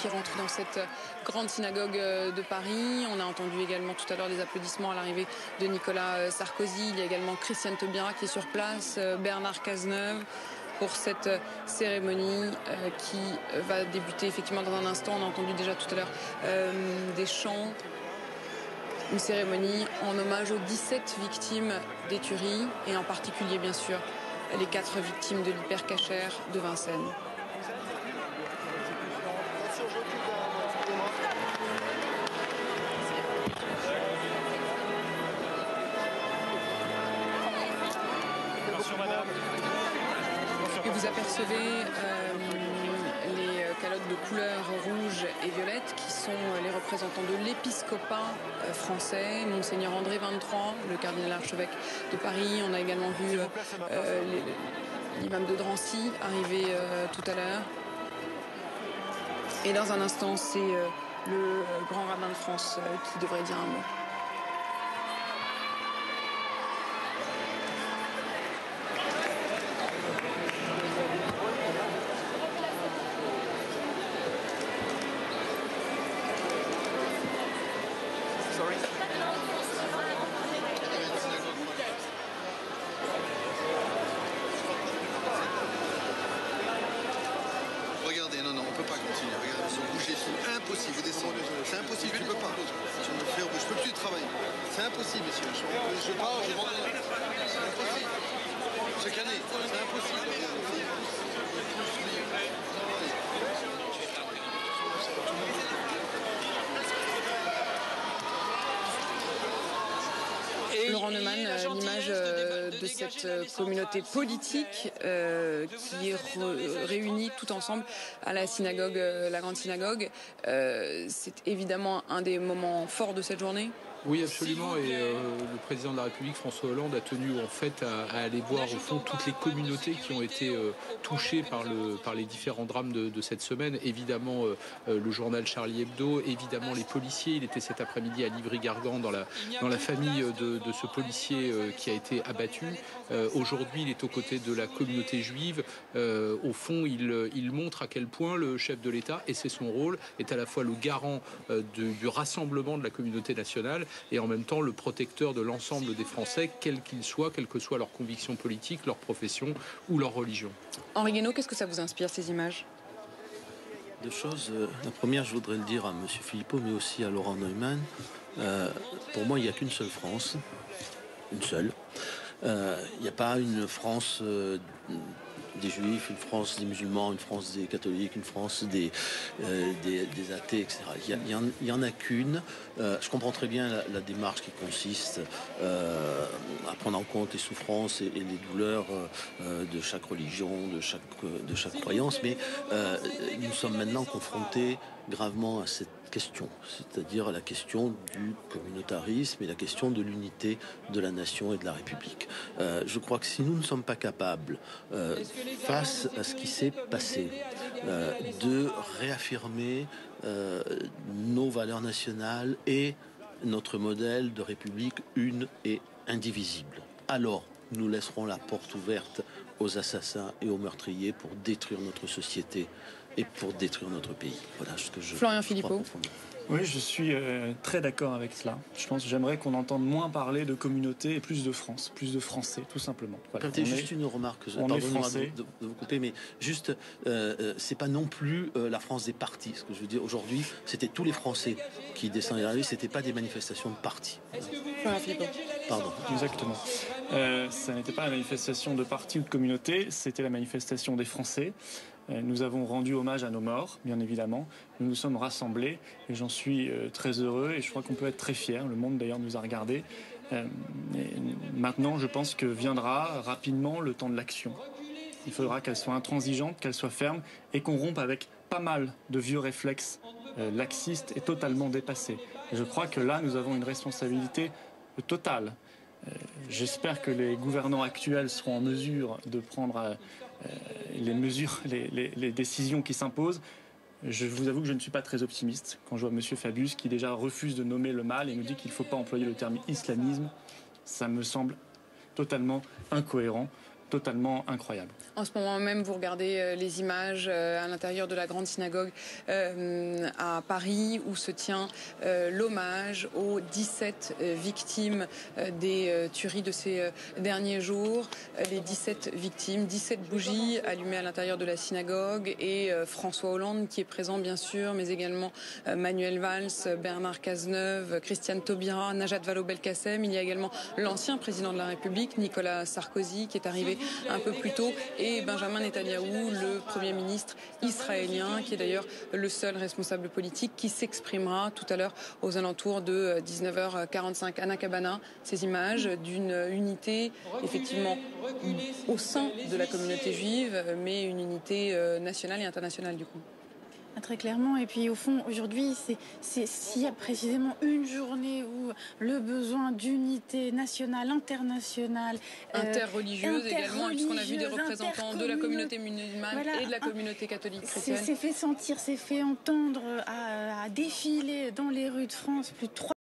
qui rentrent dans cette grande synagogue de Paris. On a entendu également tout à l'heure des applaudissements à l'arrivée de Nicolas Sarkozy. Il y a également Christiane Taubira qui est sur place, Bernard Cazeneuve, pour cette cérémonie qui va débuter effectivement dans un instant. On a entendu déjà tout à l'heure des chants. Une cérémonie en hommage aux 17 victimes des tueries et en particulier bien sûr les 4 victimes de l'hypercacher de Vincennes. Et vous apercevez les calottes de couleur rouge et violette qui sont les représentants de l'épiscopat français, Monseigneur André XXIII, le cardinal archevêque de Paris. On a également vu l'imam de Drancy arriver tout à l'heure. Et dans un instant, c'est le grand rabbin de France qui devrait dire un mot. Regardez, non, on peut pas continuer. Regardez, ils sont bougés, c'est impossible, vous descendez. C'est impossible, tu peux pas. Je peux plus travailler. C'est impossible, monsieur. Je pars, je rentre. C'est impossible. Chaque année, c'est impossible. Laurent Neumann, l'image de cette communauté politique qui est réunie tout ensemble à la synagogue, la grande synagogue. C'est évidemment un des moments forts de cette journée. Oui, absolument. Et le président de la République, François Hollande, a tenu en fait à aller voir au fond toutes les communautés qui ont été touchées par les différents drames de cette semaine. Évidemment, le journal Charlie Hebdo, évidemment les policiers. Il était cet après-midi à Livry-Gargan dans la famille de ce policier qui a été abattu. Aujourd'hui, il est aux côtés de la communauté juive. Au fond, il montre à quel point le chef de l'État, et c'est son rôle, est à la fois le garant du rassemblement de la communauté nationale et en même temps le protecteur de l'ensemble des Français, quels qu'ils soient, quelles que soient leurs convictions politiques, leur profession ou leur religion. Henri Guénaud, qu'est-ce que ça vous inspire, ces images? Deux choses. La première, je voudrais le dire à M. Philippot, mais aussi à Laurent Neumann. Pour moi, il n'y a qu'une seule France. Une seule. Il n'y a pas une France des Juifs, une France des musulmans, une France des catholiques, une France des athées, etc. Il y en a qu'une. Je comprends très bien la démarche qui consiste à prendre en compte les souffrances et les douleurs de chaque religion, de chaque croyance, mais nous sommes maintenant confrontés gravement à cette question, c'est-à-dire à la question du communautarisme et la question de l'unité de la nation et de la République. Je crois que si nous ne sommes pas capables, face à ce qui s'est passé, de réaffirmer nos valeurs nationales et notre modèle de République une et indivisible, alors nous laisserons la porte ouverte aux assassins et aux meurtriers pour détruire notre société et pour détruire notre pays. Voilà ce que je Florian Philippot. Oui, je suis très d'accord avec cela. Je pense que j'aimerais qu'on entende moins parler de communauté et plus de France, plus de Français, tout simplement. Voilà. Juste une remarque, pardonnez-moi de vous couper, mais juste, c'est pas non plus la France des partis. Ce que je veux dire aujourd'hui, c'était tous les Français qui descendaient dans la rue, c'était pas des manifestations de partis. Pardon. Exactement. Ça n'était pas la manifestation de parti ou de communauté, c'était la manifestation des Français. Nous avons rendu hommage à nos morts, bien évidemment. Nous nous sommes rassemblés et j'en suis très heureux et je crois qu'on peut être très fiers. Le monde d'ailleurs nous a regardés. Maintenant, je pense que viendra rapidement le temps de l'action. Il faudra qu'elle soit intransigeante, qu'elle soit ferme et qu'on rompe avec pas mal de vieux réflexes laxistes et totalement dépassés. Et je crois que là, nous avons une responsabilité totale. J'espère que les gouvernants actuels seront en mesure de prendre les décisions qui s'imposent. Je vous avoue que je ne suis pas très optimiste quand je vois M. Fabius qui déjà refuse de nommer le mal et nous dit qu'il ne faut pas employer le terme islamisme. Ça me semble totalement incohérent. totalement incroyable. En ce moment même, vous regardez les images à l'intérieur de la grande synagogue à Paris où se tient l'hommage aux 17 victimes des tueries de ces derniers jours. Les 17 victimes, 17 bougies allumées à l'intérieur de la synagogue et François Hollande qui est présent bien sûr, mais également Manuel Valls, Bernard Cazeneuve, Christiane Taubira, Najat Vallaud-Belkacem. Il y a également l'ancien président de la République, Nicolas Sarkozy, qui est arrivé un peu plus tôt, et Benjamin Netanyahou, le Premier ministre israélien, qui est d'ailleurs le seul responsable politique qui s'exprimera tout à l'heure aux alentours de 19h45. Anna Cabana, ces images d'une unité effectivement au sein de la communauté juive, mais une unité nationale et internationale du coup. Très clairement, et puis au fond aujourd'hui s'il y a précisément une journée où le besoin d'unité nationale, internationale, interreligieuse également, puisqu'on a vu des représentants de la communauté musulmane et de la communauté catholique chrétienne. C'est fait sentir, c'est fait entendre à défiler dans les rues de France plus de 3